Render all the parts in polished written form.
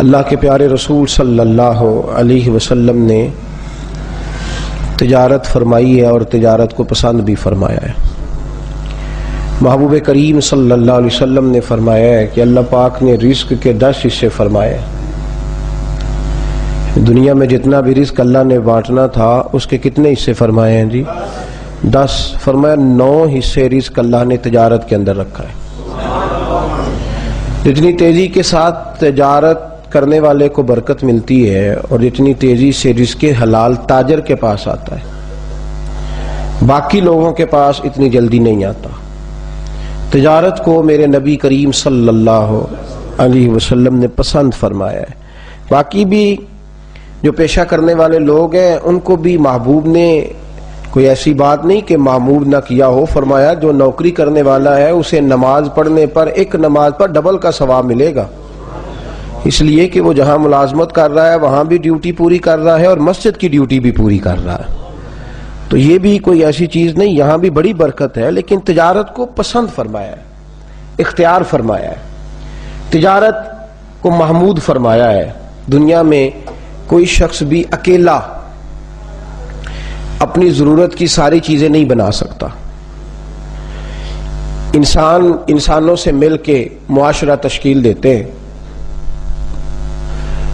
اللہ کے پیارے رسول صلی اللہ علیہ وسلم نے تجارت فرمائی ہے اور تجارت کو پسند بھی فرمایا ہے۔ محبوب کریم صلی اللہ علیہ وسلم نے فرمایا ہے کہ اللہ پاک نے رزق کے 10 حصے فرمائے۔ دنیا میں جتنا بھی رزق اللہ نے بانٹنا تھا اس کے کتنے حصے فرمائے ہیں جی؟ 10۔ فرمایا 9 حصے رزق اللہ نے تجارت کے اندر رکھا ہے۔ جتنی تیزی کے ساتھ تجارت کرنے والے کو برکت ملتی ہے اور جتنی تیزی سے رزق حلال تاجر کے پاس آتا ہے، باقی لوگوں کے پاس اتنی جلدی نہیں آتا۔ تجارت کو میرے نبی کریم صلی اللہ علیہ وسلم نے پسند فرمایا ہے۔ باقی بھی جو پیشہ کرنے والے لوگ ہیں ان کو بھی محبوب نے کوئی ایسی بات نہیں کہ محمود نہ کیا ہو، فرمایا جو نوکری کرنے والا ہے اسے نماز پڑھنے پر ایک نماز پر ڈبل کا ثواب ملے گا، اس لیے کہ وہ جہاں ملازمت کر رہا ہے وہاں بھی ڈیوٹی پوری کر رہا ہے اور مسجد کی ڈیوٹی بھی پوری کر رہا ہے۔ تو یہ بھی کوئی ایسی چیز نہیں، یہاں بھی بڑی برکت ہے، لیکن تجارت کو پسند فرمایا ہے، اختیار فرمایا ہے، تجارت کو محمود فرمایا ہے۔ دنیا میں کوئی شخص بھی اکیلا اپنی ضرورت کی ساری چیزیں نہیں بنا سکتا۔ انسانوں سے مل کے معاشرہ تشکیل دیتے ہیں،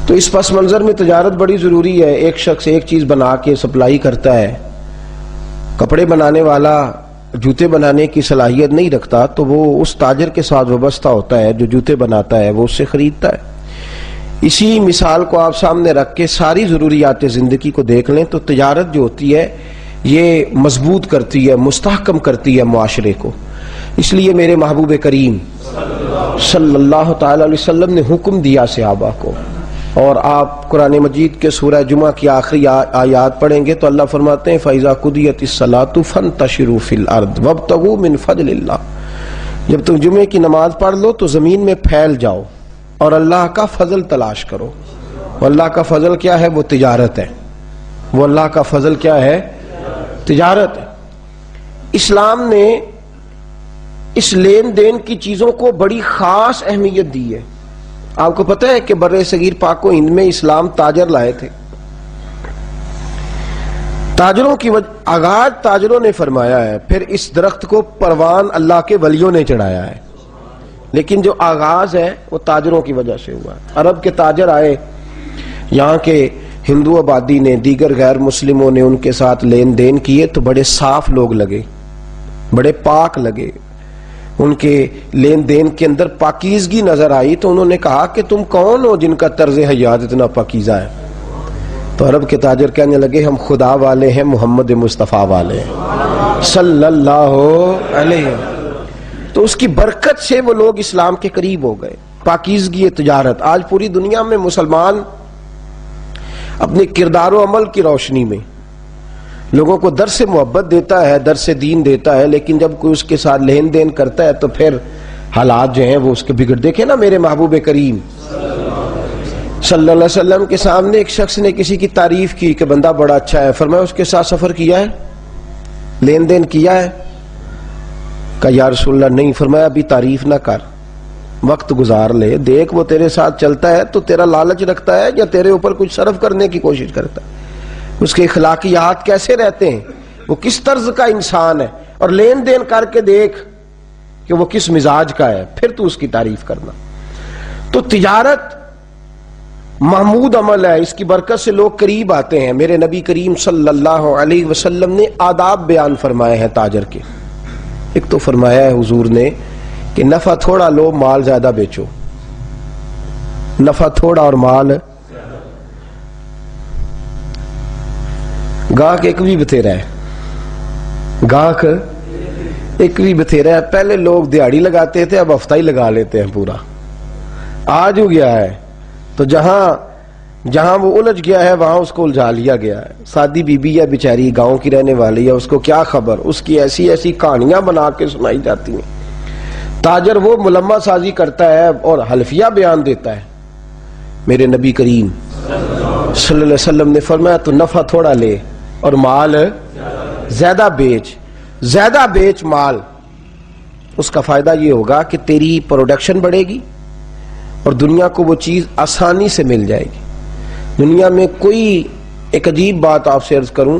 تو اس پس منظر میں تجارت بڑی ضروری ہے۔ ایک شخص ایک چیز بنا کے سپلائی کرتا ہے، کپڑے بنانے والا جوتے بنانے کی صلاحیت نہیں رکھتا تو وہ اس تاجر کے ساتھ وابستہ ہوتا ہے جو جوتے بناتا ہے، وہ اس سے خریدتا ہے۔ اسی مثال کو آپ سامنے رکھ کے ساری ضروریات زندگی کو دیکھ لیں تو تجارت جو ہوتی ہے یہ مضبوط کرتی ہے، مستحکم کرتی ہے معاشرے کو۔ اس لیے میرے محبوب کریم صلی اللہ تعالی علیہ وسلم نے حکم دیا صحابہ کو، اور آپ قرآن مجید کے سورہ جمعہ کی آخری آیات پڑھیں گے تو اللہ فرماتے ہیں فَإِذَا قُضِيَتِ الصَّلَاةُ فَانتَشِرُوا فِي الْأَرْضِ وَابْتَغُوا مِنْ فَضْلِ اللَّهِ۔ جب تم جمعے کی نماز پڑھ لو تو زمین میں پھیل جاؤ اور اللہ کا فضل تلاش کرو۔ اللہ کا فضل کیا ہے؟ وہ تجارت ہے۔ وہ اللہ کا فضل کیا ہے؟ تجارت ہے۔ اسلام نے اس لین دین کی چیزوں کو بڑی خاص اہمیت دی ہے۔ آپ کو پتہ ہے کہ بر صغیر پاک و ہند میں اسلام تاجر لائے تھے۔ تاجروں کی آغاز تاجروں نے فرمایا ہے، پھر اس درخت کو پروان اللہ کے ولیوں نے چڑھایا ہے، لیکن جو آغاز ہے وہ تاجروں کی وجہ سے ہوا ہے۔ عرب کے تاجر آئے، یہاں کے ہندو آبادی نے، دیگر غیر مسلموں نے ان کے ساتھ لین دین کیے تو بڑے صاف لوگ لگے، بڑے پاک لگے، ان کے لین دین کے اندر پاکیزگی نظر آئی تو انہوں نے کہا کہ تم کون ہو جن کا طرز حیات اتنا پاکیزہ ہے؟ تو عرب کے تاجر کہنے لگے ہم خدا والے ہیں، محمد مصطفیٰ والے ہیں صلی اللہ علیہ وسلم۔ تو اس کی برکت سے وہ لوگ اسلام کے قریب ہو گئے۔ پاکیزگی تجارت آج پوری دنیا میں مسلمان اپنے کردار و عمل کی روشنی میں لوگوں کو درس محبت دیتا ہے، درس دین دیتا ہے، لیکن جب کوئی اس کے ساتھ لین دین کرتا ہے تو پھر حالات جو ہیں وہ اس کے بگڑ۔ دیکھیں نا میرے محبوب کریم صلی اللہ علیہ وسلم کے سامنے ایک شخص نے کسی کی تعریف کی کہ بندہ بڑا اچھا ہے، فرمایا اس کے ساتھ سفر کیا ہے، لین دین کیا ہے؟ کہا یا رسول اللہ نہیں۔ فرمایا ابھی تعریف نہ کر، وقت گزار لے، دیکھ وہ تیرے ساتھ چلتا ہے تو تیرا لالچ رکھتا ہے یا تیرے اوپر کچھ صرف کرنے کی کوشش کرتا ہے، اس کے اخلاقیات کیسے رہتے ہیں، وہ کس طرز کا انسان ہے، اور لین دین کر کے دیکھ کہ وہ کس مزاج کا ہے، پھر تو اس کی تعریف کرنا۔ تو تجارت محمود عمل ہے، اس کی برکت سے لوگ قریب آتے ہیں۔ میرے نبی کریم صلی اللہ علیہ وسلم نے آداب بیان فرمائے ہیں تاجر کے۔ ایک تو فرمایا ہے حضور نے کہ نفع تھوڑا لو، مال زیادہ بیچو۔ نفع تھوڑا اور مال، گاہک ایک بھی بتھیرا ہے، گاہک ایک بھی بتھیرا ہے۔ پہلے لوگ دیہاڑی لگاتے تھے، اب ہفتہ ہی لگا لیتے ہیں پورا۔ آج ہو گیا ہے تو جہاں وہ الجھ گیا ہے وہاں اس کو الجھا لیا گیا ہے۔ سادی بی بی ہے بیچاری، گاؤں کی رہنے والی ہے، اس کو کیا خبر، اس کی ایسی ایسی کہانیاں بنا کے سنائی جاتی ہیں۔ تاجر وہ ملمہ سازی کرتا ہے اور حلفیہ بیان دیتا ہے۔ میرے نبی کریم صلی اللہ علیہ وسلم نے فرمایا تو نفع تھوڑا لے اور مال زیادہ بیچ، زیادہ بیچ مال۔ اس کا فائدہ یہ ہوگا کہ تیری پروڈکشن بڑھے گی، اور دنیا کو وہ چیز آسانی سے مل جائے گی. دنیا میں کوئی ایک عجیب بات آپ سے عرض کروں،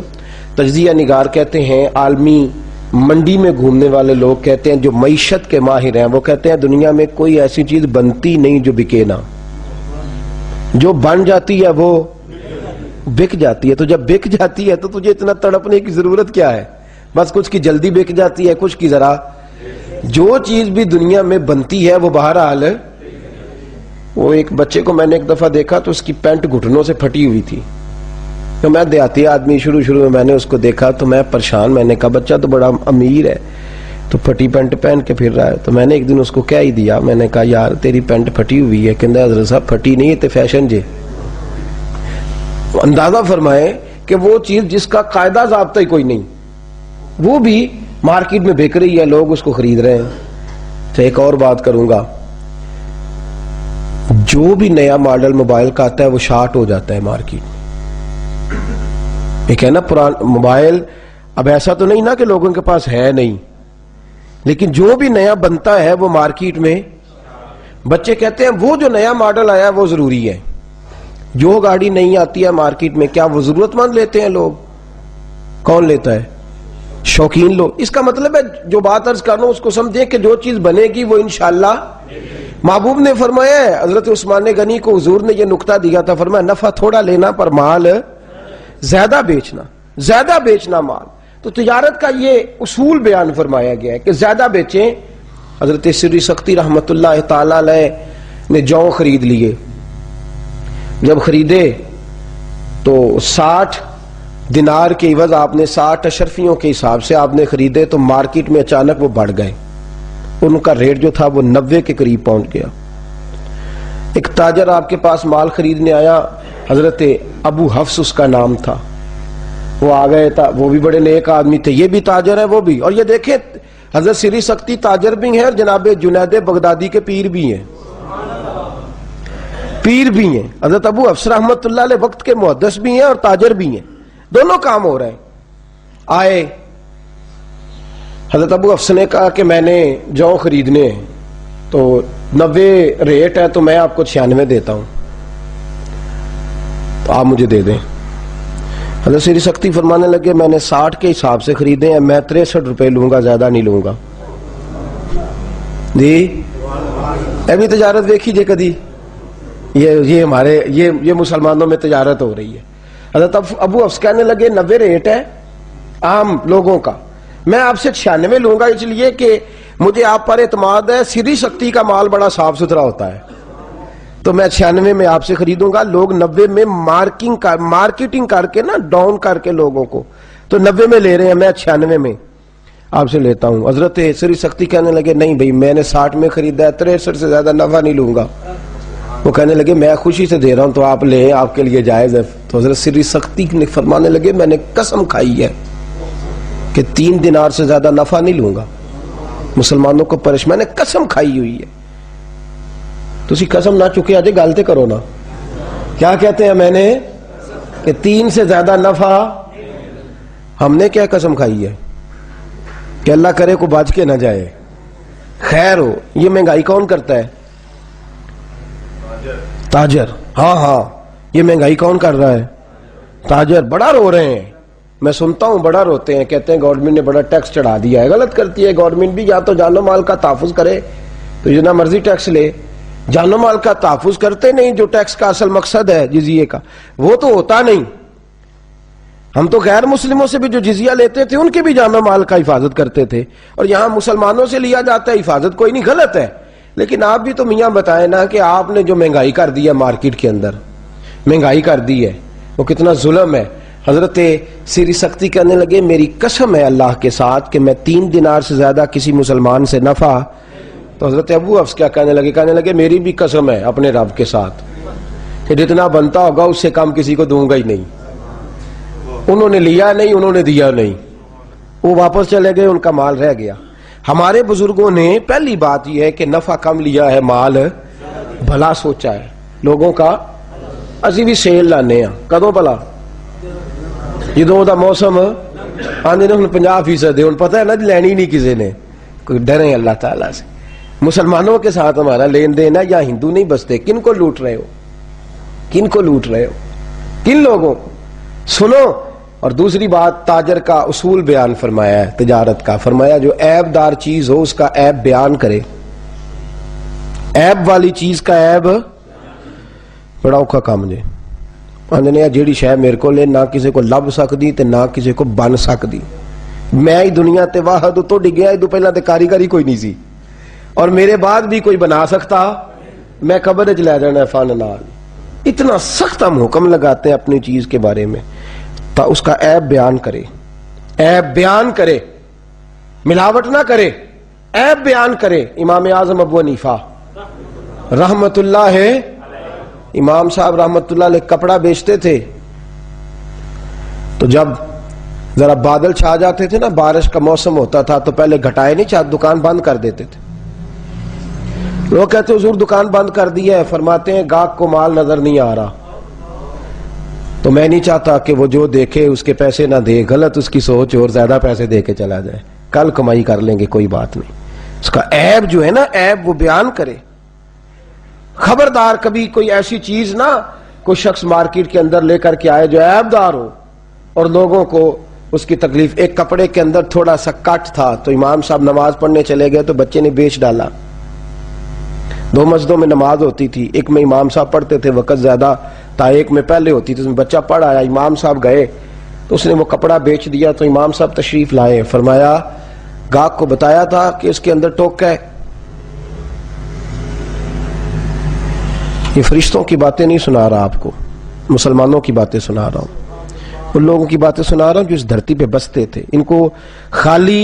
تجزیہ نگار کہتے ہیں، عالمی منڈی میں گھومنے والے لوگ کہتے ہیں، جو معیشت کے ماہر ہیں وہ کہتے ہیں دنیا میں کوئی ایسی چیز بنتی نہیں جو بکے نہ. جو بن جاتی ہے وہ بک جاتی ہے. تو جب بک جاتی ہے تو تجھے اتنا تڑپنے کی ضرورت کیا ہے؟ بس کچھ کی جلدی بک جاتی ہے، کچھ کی ذرا. جو چیز بھی دنیا میں بنتی ہے وہ بہرحال، وہ ایک بچے کو میں نے ایک دفعہ دیکھا تو اس کی پینٹ گھٹنوں سے پھٹی ہوئی تھی. تو میں دیہاتی آدمی، شروع میں نے اس کو دیکھا تو میں پریشان. میں نے کہا بچہ تو بڑا امیر ہے تو پھٹی پینٹ پہن کے پھر رہا ہے. تو میں نے ایک دن اس کو کہہ ہی دیا، میں نے کہا یار تیری پینٹ پھٹی ہوئی ہے. کہندہ حضرت صاحب پھٹی نہیں ہے تے فیشن جے. اندازہ فرمائے کہ وہ چیز جس کا قاعدہ ضابطہ ہی کوئی نہیں، وہ بھی مارکیٹ میں بک رہی ہے، لوگ اس کو خرید رہے ہیں. تو ایک اور بات کروں گا، جو بھی نیا ماڈل موبائل کا آتا ہے وہ شارٹ ہو جاتا ہے مارکیٹ میں. ایک ہے نا پرانا موبائل، اب ایسا تو نہیں نا کہ لوگوں کے پاس ہے نہیں، لیکن جو بھی نیا بنتا ہے وہ مارکیٹ میں، بچے کہتے ہیں وہ جو نیا ماڈل آیا ہے وہ ضروری ہے. جو گاڑی نہیں آتی ہے مارکیٹ میں کیا وہ ضرورت مند لیتے ہیں لوگ؟ کون لیتا ہے؟ شوقین لوگ. اس کا مطلب ہے جو بات عرض کرنا اس کو سمجھیں کہ جو چیز بنے گی وہ انشاءاللہ. محبوب نے فرمایا ہے، حضرت عثمان غنی کو حضور نے یہ نکتہ دیا تھا، فرمایا نفع تھوڑا لینا پر مال زیادہ بیچنا، زیادہ بیچنا مال. تو تجارت کا یہ اصول بیان فرمایا گیا ہے کہ زیادہ بیچیں. حضرت سری سختی رحمت اللہ تعالی علیہ نے جو خرید لیے، جب خریدے تو 60 دینار کے عوض آپ نے 60 اشرفیوں کے حساب سے آپ نے خریدے، تو مارکیٹ میں اچانک وہ بڑھ گئے. ان کا ریٹ جو تھا وہ 90 کے قریب پہنچ گیا. ایک تاجر آپ کے پاس مال خریدنے آیا، حضرت ابو حفص اس کا نام تھا. وہ آ گئے تھا، وہ بھی بڑے نیک آدمی تھے، یہ بھی تاجر ہے وہ بھی. اور یہ دیکھیں حضرت سری سختی تاجر بھی ہیں اور جناب جنید بغدادی کے پیر بھی ہیں، پیر بھی ہیں. حضرت ابو حفص رحمت اللہ علیہ وقت کے محدث بھی ہیں اور تاجر بھی ہیں، دونوں کام ہو رہے ہیں. آئے حضرت ابو حفص نے کہا کہ میں نے جو خریدنے ہیں تو 90 ریٹ ہے تو میں آپ کو 96 دیتا ہوں، تو آپ مجھے دے دیں. حضرت سری سختی فرمانے لگے میں نے 60 کے حساب سے خریدے ہیں، میں 63 روپے لوں گا، زیادہ نہیں لوں گا. جی ابھی تجارت دیکھی جے کدی، یہ ہمارے یہ مسلمانوں میں تجارت ہو رہی ہے. حضرت ابو حفص کہنے لگے 90 ریٹ ہے عام لوگوں کا، میں آپ سے 96 لوں گا، اس لیے کہ مجھے آپ پر اعتماد ہے، سری سختی کا مال بڑا صاف ستھرا ہوتا ہے، تو میں 96 میں آپ سے خریدوں گا. لوگ 90 میں مارکیٹنگ کر کے نا ڈاؤن کر کے لوگوں کو تو 90 میں لے رہے ہیں، میں 96 میں آپ سے لیتا ہوں. حضرت سری سختی کہنے لگے نہیں بھائی میں نے 60 میں خریدا ہے، 63 سے زیادہ نفع نہیں لوں گا. وہ کہنے لگے میں خوشی سے دے رہا ہوں تو آپ لیں، آپ کے لیے جائز ہے. تو حضرت سری سختی نے فرمانے لگے میں نے قسم کھائی ہے کہ 3 دینار سے زیادہ نفع نہیں لوں گا. مسلمانوں کو میں نے قسم کھائی ہوئی ہے. تو اسی قسم نہ چکے آجے گالتے کرو نا. کیا کہتے ہیں میں نے کہ 3 سے زیادہ نفع. ہم نے کیا قسم کھائی ہے کہ اللہ کرے کو بچ کے نہ جائے، خیر ہو. یہ مہنگائی کون کرتا ہے؟ تاجر. ہاں یہ مہنگائی کون کر رہا ہے؟ تاجر. بڑا رو رہے ہیں، میں سنتا ہوں بڑا روتے ہیں، کہتے ہیں گورنمنٹ نے بڑا ٹیکس چڑھا دیا ہے. غلط کرتی ہے گورنمنٹ بھی، یا تو جان و مال کا تحفظ کرے تو جتنا مرضی ٹیکس لے. جان و مال کا تحفظ کرتے نہیں، جو ٹیکس کا اصل مقصد ہے جزیے کا وہ تو ہوتا نہیں. ہم تو غیر مسلموں سے بھی جو جزیہ لیتے تھے ان کے بھی جان و مال کا حفاظت کرتے تھے، اور یہاں مسلمانوں سے لیا جاتا ہے حفاظت. کوئی نہیں، غلط ہے، لیکن آپ بھی تو میاں بتائیں نا کہ آپ نے جو مہنگائی کر دی ہے مارکیٹ کے اندر، مہنگائی کر دی ہے، وہ کتنا ظلم ہے. حضرت سری سختی کہنے لگے میری قسم ہے اللہ کے ساتھ کہ میں 3 دینار سے زیادہ کسی مسلمان سے نفع. تو حضرت ابو حفص کیا کہنے لگے میری بھی قسم ہے اپنے رب کے ساتھ کہ جتنا بنتا ہوگا اس سے کم کسی کو دوں گا ہی نہیں. انہوں نے لیا نہیں، انہوں نے دیا نہیں، وہ واپس چلے گئے، ان کا مال رہ گیا. ہمارے بزرگوں نے پہلی بات یہ ہے کہ نفع کم لیا ہے، مال بھلا سوچا ہے لوگوں کا. اسی بھی سیل لانے ہیں کدوں بھلا جدوں دا موسم آندے نے 50% دے، ان پتہ ہے نا لینی نہیں کسی نے. کوئی ڈرے اللہ تعالیٰ سے. مسلمانوں کے ساتھ ہمارا لین دین ہے یا ہندو نہیں بستے؟ کن کو لوٹ رہے ہو؟ کن کو لوٹ رہے ہو؟ کن لوگوں کو؟ سنو. اور دوسری بات، تاجر کا اصول بیان فرمایا ہے تجارت کا. فرمایا جو عیب دار چیز ہو اس کا عیب بیان کرے. عیب والی چیز کا عیب بڑا اوکھا کام جے. آندنے جیڑی شے میرے کو لے نہ کسی کو لب سکتی تے نہ کسی کو بن سکتی. میں ہی دنیا تے واحد تو ڈگیا ادو پہلا تے کاریگری کوئی نہیں سی، اور میرے بعد بھی کوئی بنا سکتا. میں قبر وچ لے جانا فن نال. اتنا سخت ہم حکم لگاتے ہیں اپنی چیز کے بارے میں، تا اس کا عیب بیان کرے. عیب بیان کرے، ملاوٹ نہ کرے، عیب بیان کرے. امام اعظم ابو حنیفہ رحمت اللہ ہے، امام صاحب رحمت اللہ علیہ کپڑا بیچتے تھے. تو جب ذرا بادل چھا جاتے تھے نا، بارش کا موسم ہوتا تھا، تو پہلے گھٹائے نہیں چاہتے، دکان بند کر دیتے تھے. لوگ کہتے حضور دکان بند کر دی ہے. فرماتے ہیں گاہک کو مال نظر نہیں آ رہا، تو میں نہیں چاہتا کہ وہ جو دیکھے اس کے پیسے نہ دے. غلط اس کی سوچ اور زیادہ پیسے دے کے چلا جائے. کل کمائی کر لیں گے، کوئی بات نہیں. اس کا عیب جو ہے نا، عیب وہ بیان کرے. خبردار کبھی کوئی ایسی چیز نہ کوئی شخص مارکیٹ کے اندر لے کر کے آئے جو عیب دار ہو اور لوگوں کو اس کی تکلیف. ایک کپڑے کے اندر تھوڑا سا کٹ تھا، تو امام صاحب نماز پڑھنے چلے گئے تو بچے نے بیچ ڈالا. 2 مسجدوں میں نماز ہوتی تھی، ایک میں امام صاحب پڑھتے تھے، وقت زیادہ تھا، ایک میں پہلے ہوتی تھی. اس میں بچہ پڑھ آیا، امام صاحب گئے تو اس نے وہ کپڑا بیچ دیا. تو امام صاحب تشریف لائے، فرمایا گاہک کو بتایا تھا کہ اس کے اندر ٹوک ہے. یہ فرشتوں کی باتیں نہیں سنا رہا آپ کو، مسلمانوں کی باتیں سنا رہا ہوں. ان لوگوں کی باتیں سنا رہا ہوں جو اس دھرتی پہ بستے تھے. ان کو خالی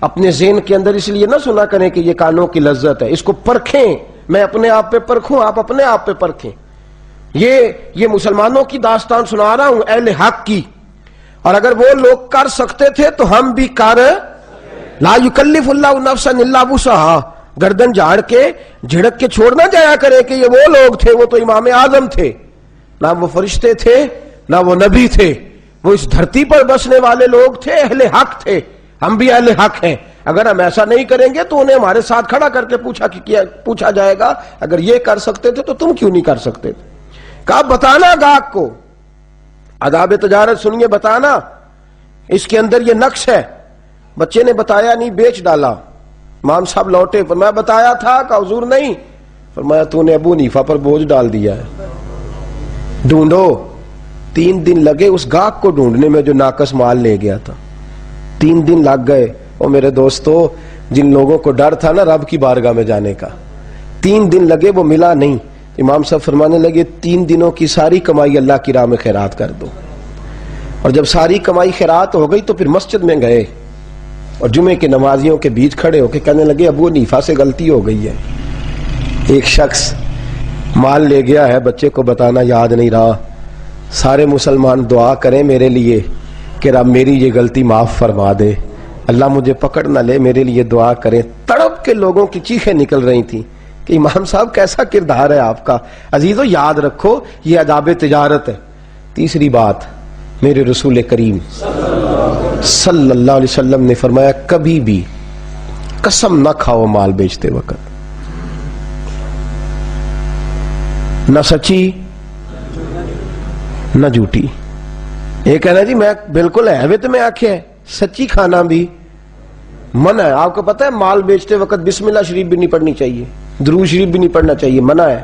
اپنے ذہن کے اندر اس لیے نہ سنا کریں کہ یہ کانوں کی لذت ہے. اس کو پرکھیں. میں اپنے آپ پہ پرکھوں، آپ اپنے آپ پہ پرکھیں. یہ مسلمانوں کی داستان سنا رہا ہوں، اہل حق کی. اور اگر وہ لوگ کر سکتے تھے تو ہم بھی کر. لا یکلف اللہ نفسا الا وسعہا. گردن جھاڑ کے جھڑک کے چھوڑ نہ جایا کرے کہ یہ وہ لوگ تھے، وہ تو امام اعظم تھے. نہ وہ فرشتے تھے نہ وہ نبی تھے، وہ اس دھرتی پر بسنے والے لوگ تھے، اہل حق تھے. ہم بھی اہل حق ہیں. اگر ہم ایسا نہیں کریں گے تو انہیں ہمارے ساتھ کھڑا کر کے پوچھا جائے گا اگر یہ کر سکتے تھے تو تم کیوں نہیں کر سکتے تھے. کہا بتانا گاہک کو، آداب تجارت سنیے، بتانا اس کے اندر یہ نقص ہے. بچے نے بتایا نہیں، بیچ ڈالا. امام صاحب لوٹے، فرمایا بتایا تھا؟ کہ حضور نہیں. فرمایا تو نے ابو حنیفہ پر بوجھ ڈال دیا ہے. ڈھونڈو. 3 دن لگے اس گاہک کو ڈھونڈنے میں جو ناقص مال لے گیا تھا. 3 دن لگ گئے. اور میرے دوستو، جن لوگوں کو ڈر تھا نا رب کی بارگاہ میں جانے کا، 3 دن لگے، وہ ملا نہیں. امام صاحب فرمانے لگے 3 دنوں کی ساری کمائی اللہ کی راہ میں خیرات کر دو. اور جب ساری کمائی خیرات ہو گئی تو پھر مسجد میں گئے اور جمعے کے نمازیوں کے بیچ کھڑے ہو کے کہنے لگے ابو حنیفہ سے غلطی ہو گئی ہے. ایک شخص مال لے گیا ہے، بچے کو بتانا یاد نہیں رہا. سارے مسلمان دعا کریں میرے لیے کہ رب میری یہ غلطی معاف فرما دے، اللہ مجھے پکڑ نہ لے، میرے لیے دعا کریں. تڑپ کے لوگوں کی چیخیں نکل رہی تھیں کہ امام صاحب کیسا کردار ہے آپ کا. عزیزو یاد رکھو یہ آداب تجارت ہے. تیسری بات، میرے رسول کریم صلی اللہ علیہ وسلم نے فرمایا کبھی بھی قسم نہ کھاؤ مال بیچتے وقت، نہ سچی نہ جھوٹی. یہ کہنا جی میں بالکل ہے تو میں آنکھیں ہے، سچی کھانا بھی منع ہے. آپ کو پتہ ہے مال بیچتے وقت بسم اللہ شریف بھی نہیں پڑھنی چاہیے، درود شریف بھی نہیں پڑھنا چاہیے، منع ہے.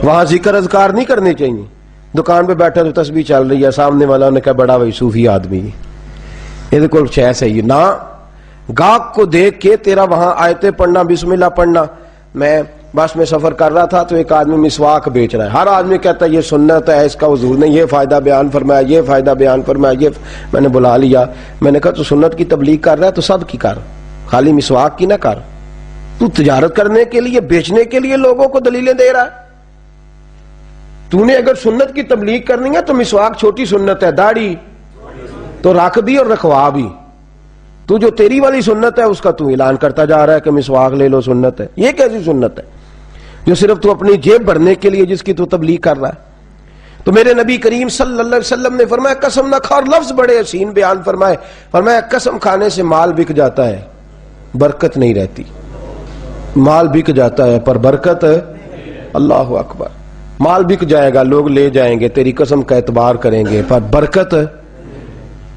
وہاں ذکر اذکار نہیں کرنے چاہیے. دکان پہ بیٹھا تو تسبیح چل رہی ہے، سامنے والا نے کہا بڑا بھائی صوفی آدمی، یہ کوئی شے صحیح نہ. گاہک کو دیکھ کے تیرا وہاں آیتیں پڑھنا، بسم اللہ پڑھنا. میں بس میں سفر کر رہا تھا تو ایک آدمی مسواک بیچ رہا ہے. ہر آدمی کہتا ہے یہ سنت ہے، اس کا حضور نے یہ فائدہ بیان فرمایا، یہ فائدہ بیان فرمایا. یہ میں نے بلا لیا، میں نے کہا تو سنت کی تبلیغ کر رہا ہے تو سب کی کر، خالی مسواک کی نہ کر. تو تجارت کرنے کے لیے، بیچنے کے لیے لوگوں کو دلیلیں دے رہا ہے. تو نے اگر سنت کی تبلیغ کرنی ہے تو مسواک چھوٹی سنت ہے، داڑھی تو رکھ بھی اور رکھوا بھی. تو جو تیری والی سنت ہے اس کا تو اعلان کرتا جا رہا ہے کہ مسواک لے لو سنت ہے. یہ کیسی سنت ہے جو صرف تو اپنی جیب بھرنے کے لیے جس کی تو تبلیغ کر رہا ہے؟ تو میرے نبی کریم صلی اللہ علیہ وسلم نے فرمایا قسم نہ کھا. اور لفظ بڑے حسین بیان فرمائے، فرمایا قسم کھانے سے مال بک جاتا ہے، برکت نہیں رہتی. مال بک جاتا ہے پر برکت، اللہ اکبر، مال بک جائے گا، لوگ لے جائیں گے، تیری قسم کا اعتبار کریں گے، پر برکت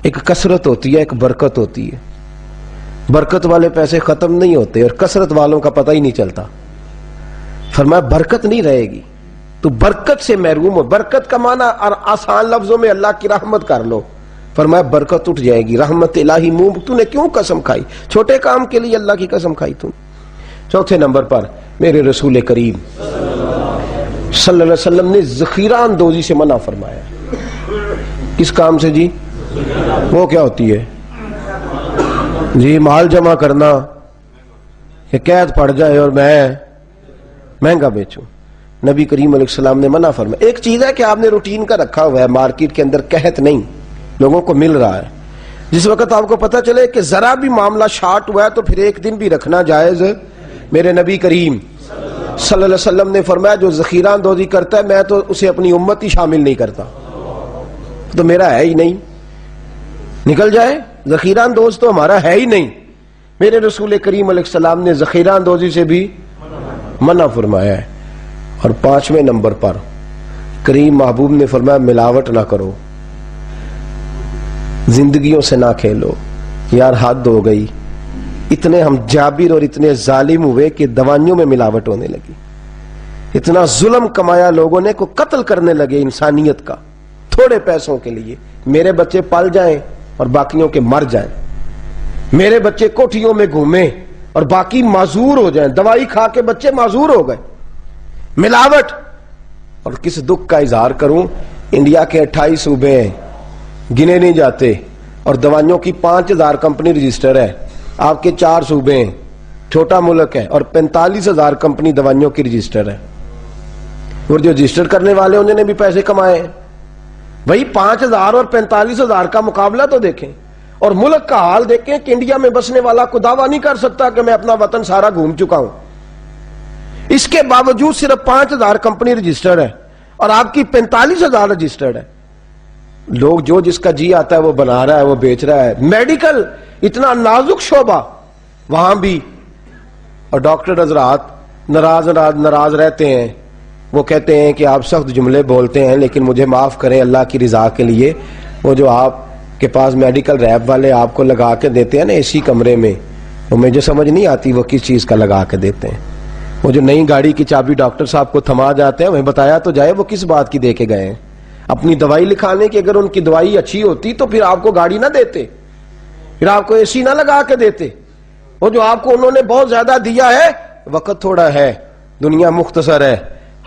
ایک کثرت ہوتی ہے، ایک برکت ہوتی ہے۔ برکت والے پیسے ختم نہیں ہوتے اور کثرت والوں کا پتہ ہی نہیں چلتا۔ فرمایا برکت نہیں رہے گی، تو برکت سے محروم ہو۔ برکت کا معنی آسان لفظوں میں اللہ کی رحمت کر لو۔ فرمایا برکت اٹھ جائے گی، رحمت الہی منہ، تو نے کیوں قسم کھائی؟ چھوٹے کام کے لیے اللہ کی قسم کھائی تو۔ چوتھے نمبر پر میرے رسول کریم صلی اللہ علیہ وسلم نے ذخیرہ اندوزی سے منع فرمایا۔ کس کام سے جی؟ وہ کیا ہوتی ہے جی؟ مال جمع کرنا کہ قید پڑ جائے اور میں مہنگا بیچوں۔ نبی کریم علیہ السلام نے منع فرمایا۔ ایک چیز ہے کہ آپ نے روٹین کا رکھا ہوا ہے، مارکیٹ کے اندر قحط نہیں، لوگوں کو مل رہا ہے، جس وقت آپ کو پتہ چلے کہ ذرا بھی معاملہ شارٹ ہوا ہے تو پھر ایک دن بھی رکھنا جائز۔ میرے نبی کریم صلی اللہ علیہ وسلم نے فرمایا جو ذخیرہ اندوزی کرتا ہے میں تو اسے اپنی امت ہی شامل نہیں کرتا، تو میرا ہے ہی نہیں، نکل جائے، ذخیرہ اندوز تو ہمارا ہے ہی نہیں۔ میرے رسول کریم علیہ السلام نے ذخیرہ اندوزی سے بھی منع فرمایا ہے۔ اور پانچویں نمبر پر کریم محبوب نے فرمایا ملاوٹ نہ کرو، زندگیوں سے نہ کھیلو۔ یار حد ہو گئی، اتنے ہم جابر اور اتنے ظالم ہوئے کہ دوائیوں میں ملاوٹ ہونے لگی، اتنا ظلم کمایا لوگوں نے کو قتل کرنے لگے انسانیت کا تھوڑے پیسوں کے لیے۔ میرے بچے پل جائیں اور باقیوں کے مر جائیں، میرے بچے کوٹھیوں میں گھومیں اور باقی معذور ہو جائیں، دوائی کھا کے بچے معذور ہو گئے، ملاوٹ۔ اور کس دکھ کا اظہار کروں، انڈیا کے 28 صوبے ہیں، گنے نہیں جاتے، اور دوائیوں کی 5000 کمپنی رجسٹر ہے۔ آپ کے 4 صوبے ہیں، چھوٹا ملک ہے، اور 45,000 کمپنی دوائیوں کی رجسٹر ہے، اور جو رجسٹر کرنے والے انہوں نے بھی پیسے کمائے ہیں۔ وہی 5000 اور 45,000 کا مقابلہ تو دیکھیں، اور ملک کا حال دیکھیں کہ انڈیا میں بسنے والا کو دعویٰ نہیں کر سکتا کہ میں اپنا وطن سارا گھوم چکا ہوں، اس کے باوجود صرف 5000 کمپنی رجسٹر ہے اور آپ کی 45,000 رجسٹرڈ ہے۔ لوگ جو جس کا جی آتا ہے وہ بنا رہا ہے، وہ بیچ رہا ہے۔ میڈیکل اتنا نازک شعبہ، وہاں بھی، اور ڈاکٹر حضرات ناراض رہتے ہیں، وہ کہتے ہیں کہ آپ سخت جملے بولتے ہیں لیکن مجھے معاف کریں اللہ کی رضا کے لیے، وہ جو آپ کے پاس میڈیکل ریپ والے آپ کو لگا کے دیتے ہیں نا اسی کمرے میں، وہ مجھے سمجھ نہیں آتی وہ کس چیز کا لگا کے دیتے ہیں۔ وہ جو نئی گاڑی کی چابی ڈاکٹر صاحب کو تھما جاتے ہیں، انہیں بتایا تو جائے وہ کس بات کی دے کے گئے ہیں؟ اپنی دوائی لکھانے کی، اگر ان کی دوائی اچھی ہوتی تو پھر آپ کو گاڑی نہ دیتے، پھر آپ کو اے سی نہ لگا کے دیتے۔ وہ جو آپ کو انہوں نے بہت زیادہ دیا ہے، وقت تھوڑا ہے، دنیا مختصر ہے،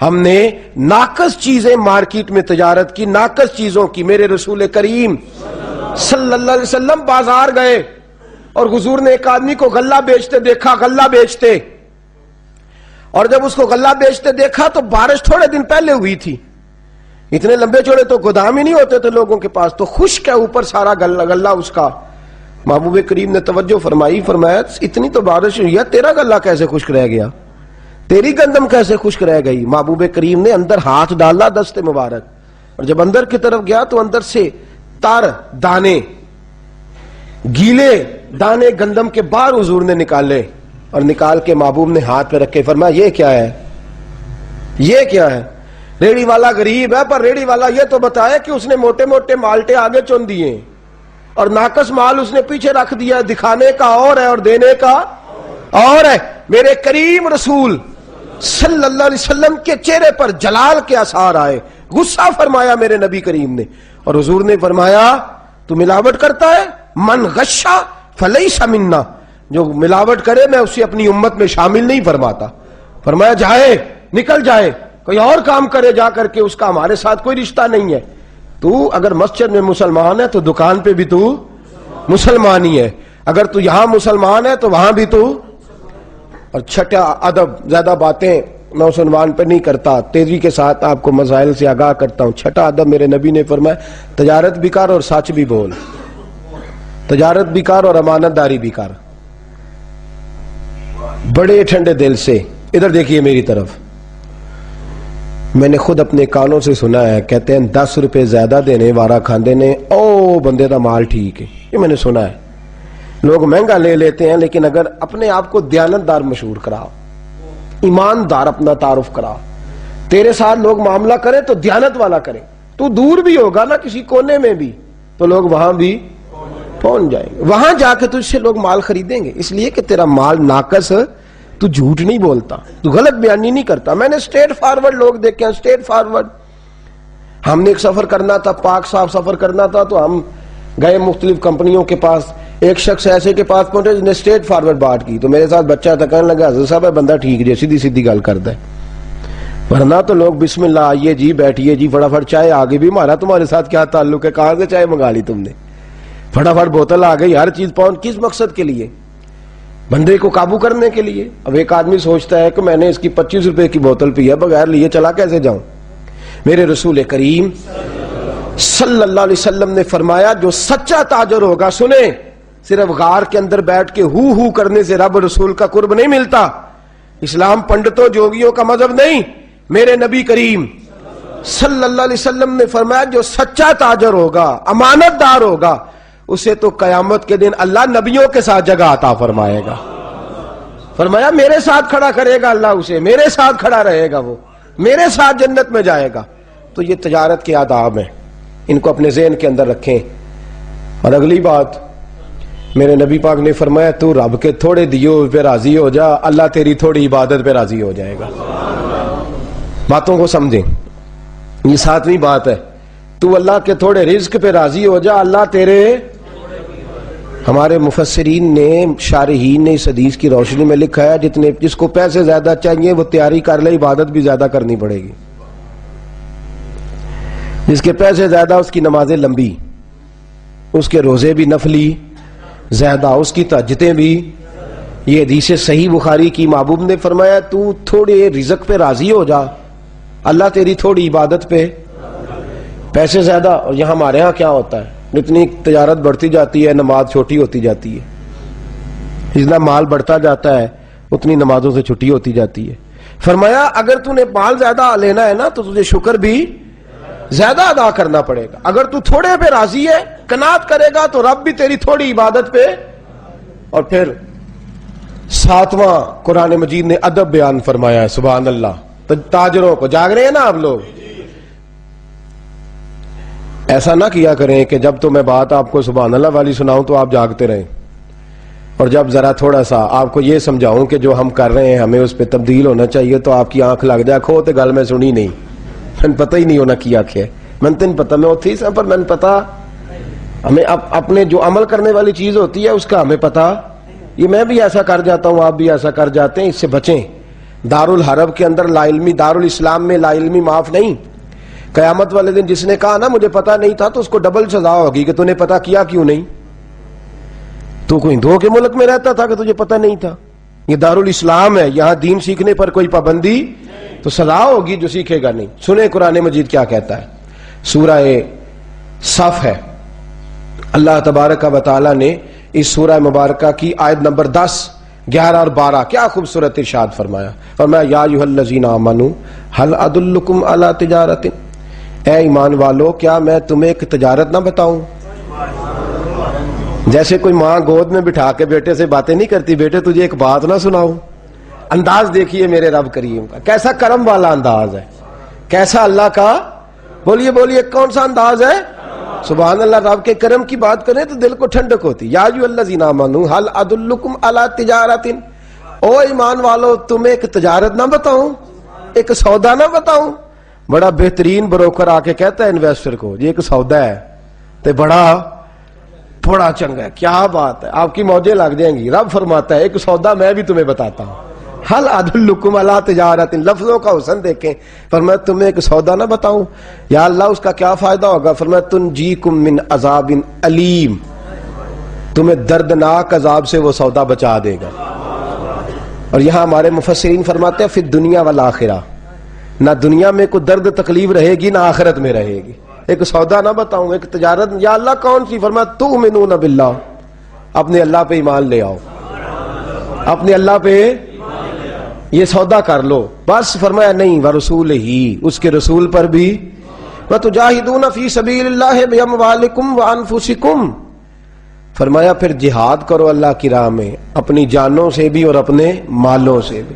ہم نے ناقص چیزیں مارکیٹ میں تجارت کی، ناقص چیزوں کی۔ میرے رسول کریم صلی اللہ علیہ وسلم بازار گئے اور حضور نے ایک آدمی کو غلہ بیچتے دیکھا، غلہ بیچتے، اور جب اس کو غلہ بیچتے دیکھا تو بارش تھوڑے دن پہلے ہوئی تھی، اتنے لمبے چوڑے تو گودام ہی نہیں ہوتے تھے لوگوں کے پاس، تو خشک ہے اوپر سارا غلہ اس کا۔ محبوب کریم نے توجہ فرمائی، فرمایا اتنی تو بارش ہوئی ہے، تیرا غلہ کیسے خشک رہ گیا، تیری گندم کیسے خشک رہ گئی؟ محبوب کریم نے اندر ہاتھ ڈالا دست مبارک، اور جب اندر کی طرف گیا تو اندر سے تار دانے، گیلے دانے گندم کے باہر حضور نے نکالے، اور نکال کے محبوب نے ہاتھ پہ رکھے، فرمایا یہ کیا ہے، یہ کیا ہے؟ ریڑی والا غریب ہے، پر ریڑی والا یہ تو بتایا کہ اس نے موٹے موٹے مالٹے آگے چن دیے اور ناقص مال اس نے پیچھے رکھ دیا، دکھانے کا اور ہے اور دینے کا اور ہے۔ میرے کریم رسول صلی اللہ علیہ وسلم کے چہرے پر جلال کے آثار آئے، غصہ فرمایا میرے نبی کریم نے، اور حضور نے فرمایا تو ملاوٹ کرتا ہے، من غشا فلیس منا، جو ملاوٹ کرے میں اسے اپنی امت میں شامل نہیں فرماتا۔ فرمایا جائے، نکل جائے، کوئی اور کام کرے جا کر کے، اس کا ہمارے ساتھ کوئی رشتہ نہیں ہے۔ تو اگر مسجد میں مسلمان ہے تو دکان پہ بھی تو مسلمان ہی ہے، اگر تو یہاں مسلمان ہے تو وہاں بھی تو۔ اور چھٹا ادب، زیادہ باتیں میں اس عنوان پہ نہیں کرتا، تیزی کے ساتھ آپ کو مسائل سے آگاہ کرتا ہوں۔ چھٹا ادب میرے نبی نے فرمایا تجارت بھی کر اور سچ بھی بول، تجارت بھی کر اور امانت داری بھی کر، بڑے ٹھنڈے دل سے۔ ادھر دیکھیے میری طرف، میں نے خود اپنے کانوں سے سنا ہے، کہتے ہیں 10 روپے زیادہ دینے وارا کھاندے نے او بندے دا مال ٹھیک ہے، یہ میں نے سنا ہے۔ لوگ مہنگا لے لیتے ہیں لیکن اگر اپنے آپ کو دیانتدار مشہور کراؤ، ایماندار اپنا تعارف کرا. تیرے ساتھ لوگ معاملہ کریں تو دیانت والا کریں. تو دور بھی ہوگا نا کسی کونے میں بھی تو لوگ وہاں بھی پہنچ جائیں گے, وہاں جا کے تجھ سے لوگ مال خریدیں گے, اس لیے کہ تیرا مال ناقص, تو جھوٹ نہیں بولتا, تو غلط بیانی نہیں کرتا. میں نے اسٹریٹ فارورڈ لوگ دیکھے ہیں, اسٹریٹ فارورڈ. ہم نے ایک سفر کرنا تھا, پاک صاحب سفر کرنا تھا, تو ہم گئے مختلف کمپنیوں کے پاس. ایک شخص ایسے کے پاس پہنچے جس نے اسٹریٹ فارورڈ بات کی, تو میرے ساتھ بچہ تھا, کہنے لگا حضرت صاحب بندہ ٹھیک جی, سیدھی سیدھی گل کرتا ہے, ورنہ تو لوگ بسم اللہ آئیے جی, بیٹھیے جی, فٹافٹ چائے آ گئی. بھی ہمارا تمہارے ساتھ کیا تعلق ہے, کہاں سے چائے منگا لی تم نے, فٹافٹ بوتل آ گئی, ہر چیز پہنچ. کس مقصد کے لیے؟ بندے کو قابو کرنے کے لیے. اب ایک آدمی سوچتا ہے کہ میں نے اس کی 25 روپے کی بوتل پی ہے, بغیر لیے چلا کیسے جاؤں. میرے رسول کریم صلی اللہ علیہ وسلم نے فرمایا جو سچا تاجر ہوگا, سنیں, صرف غار کے اندر بیٹھ کے ہو کرنے سے رب رسول کا قرب نہیں ملتا. اسلام پنڈتوں جوگیوں کا مذہب نہیں. میرے نبی کریم صلی اللہ علیہ وسلم نے فرمایا جو سچا تاجر ہوگا, امانت دار ہوگا, اسے تو قیامت کے دن اللہ نبیوں کے ساتھ جگہ عطا فرمائے گا. فرمایا میرے ساتھ کھڑا کرے گا اللہ اسے, میرے ساتھ کھڑا رہے گا, وہ میرے ساتھ جنت میں جائے گا. تو یہ تجارت کے آداب ہیں, ان کو اپنے ذہن کے اندر رکھیں. اور اگلی بات, میرے نبی پاک نے فرمایا تو رب کے تھوڑے دیو پہ راضی ہو جا, اللہ تیری تھوڑی عبادت پہ راضی ہو جائے گا. باتوں کو سمجھیں, یہ 7ویں بات ہے. تو اللہ کے تھوڑے رزق پہ راضی ہو جا, اللہ تیرے. ہمارے مفسرین نے, شارحین نے اس حدیث کی روشنی میں لکھا ہے جس کو پیسے زیادہ چاہیے وہ تیاری کر لے, عبادت بھی زیادہ کرنی پڑے گی. جس کے پیسے زیادہ اس کی نمازیں لمبی, اس کے روزے بھی نفلی زیادہ, اس کی تہجدیں بھی. یہ حدیث صحیح بخاری کی, محبوب نے فرمایا تو تھوڑے رزق پہ راضی ہو جا, اللہ تیری تھوڑی عبادت پہ. پیسے زیادہ. اور یہاں ہمارے ہاں کیا ہوتا ہے, جتنی تجارت بڑھتی جاتی ہے نماز چھوٹی ہوتی جاتی ہے, جتنا مال بڑھتا جاتا ہے اتنی نمازوں سے چھٹی ہوتی جاتی ہے. فرمایا اگر تو نے مال زیادہ لینا ہے نا تو تجھے شکر بھی زیادہ ادا کرنا پڑے گا. اگر تو تھوڑے پہ راضی ہے, قناعت کرے گا, تو رب بھی تیری تھوڑی عبادت پہ. اور پھر 7واں قرآن مجید نے ادب بیان فرمایا ہے, سبحان اللہ. تاجروں کو, جاگ رہے ہیں نا آپ لوگ, ایسا نہ کیا کریں کہ جب تو میں بات آپ کو سبحان اللہ والی سناؤں تو آپ جاگتے رہیں, اور جب ذرا تھوڑا سا آپ کو یہ سمجھاؤں کہ جو ہم کر رہے ہیں ہمیں اس پہ تبدیل ہونا چاہیے تو آپ کی آنکھ لگ جائے, کھو تے گل میں سنی نہیں, میں پتہ ہی نہیں ہونا کیا کیا میں تین پتہ, میں اتھی سا پر میں پتہ, ہمیں اپنے جو عمل کرنے والی چیز ہوتی ہے اس کا ہمیں پتہ. یہ میں بھی ایسا کر جاتا ہوں, آپ بھی ایسا کر جاتے ہیں, اس سے بچیں. دارالحرب کے اندر لا علمی, دارالاسلام میں لا علمی معاف نہیں. قیامت والے دن جس نے کہا نا مجھے پتا نہیں تھا, تو اس کو ڈبل سزا ہوگی کہ تو نے پتا کیا کیوں نہیں. تو کوئی دو کے ملک میں رہتا تھا کہ تجھے پتا نہیں تھا. یہ دارالاسلام ہے, یہاں دین سیکھنے پر کوئی پابندی, تو سزا ہوگی جو سیکھے گا نہیں. سنیں قرآن مجید کیا کہتا ہے. سورہ صف ہے, اللہ تبارک و تعالی نے اس سورہ مبارکہ کی آیت نمبر 10, 11 اور 12 کیا خوبصورت ارشاد فرمایا. فرمایا یا ایھا الذین آمنوا هل ادلکم علی تجارۃ, اے ایمان والو کیا میں تمہیں ایک تجارت نہ بتاؤں. جیسے کوئی ماں گود میں بٹھا کے بیٹے سے باتیں نہیں کرتی, بیٹے تجھے ایک بات نہ سناؤں. انداز دیکھیے میرے رب کریم کا, کیسا کرم والا انداز ہے, کیسا اللہ کا, بولیے بولیے کون سا انداز ہے. سبحان اللہ. رب کے کرم کی بات کریں تو دل کو ٹھنڈک ہوتی. یا ایھا الذین آمنوا هل ادلکم علی تجارۃ, او ایمان والو تمہیں ایک تجارت نہ بتاؤں, ایک سودا نہ بتاؤں. بڑا بہترین بروکر آ کے کہتا ہے انویسٹر کو یہ ایک سودا ہے, تو بڑا چنگا ہے, کیا بات ہے, آپ کی موجیں لگ جائیں گی. رب فرماتا ہے ایک سودا میں بھی تمہیں بتاتا ہوں. حل ادلکم علی تجارۃ, لفظوں کا حسن دیکھیں. فرمایا تمہیں ایک سودا نہ بتاؤں. یا اللہ اس کا کیا فائدہ ہوگا. فرمایا تنجیکم من عذاب علیم, تمہیں دردناک عذاب سے وہ سودا بچا دے گا. اور یہاں ہمارے مفسرین فرماتے ہیں فی الدنیا والآخرہ, نہ دنیا میں کوئی درد تکلیف رہے گی نہ آخرت میں رہے گی. ایک سودا نہ بتاؤں, ایک تجارت. یا اللہ کون سی. فرمایا تؤمنون باللہ, اپنے اللہ پہ ایمان لے آؤ, اپنے اللہ پہ یہ سودا کر لو بس. فرمایا نہیں, ورسول ہی, اس کے رسول پر بھی. وتجاہدون فی سبیل اللہ باموالکم وانفسکم, فرمایا پھر جہاد کرو اللہ کی راہ میں اپنی جانوں سے بھی اور اپنے مالوں سے بھی.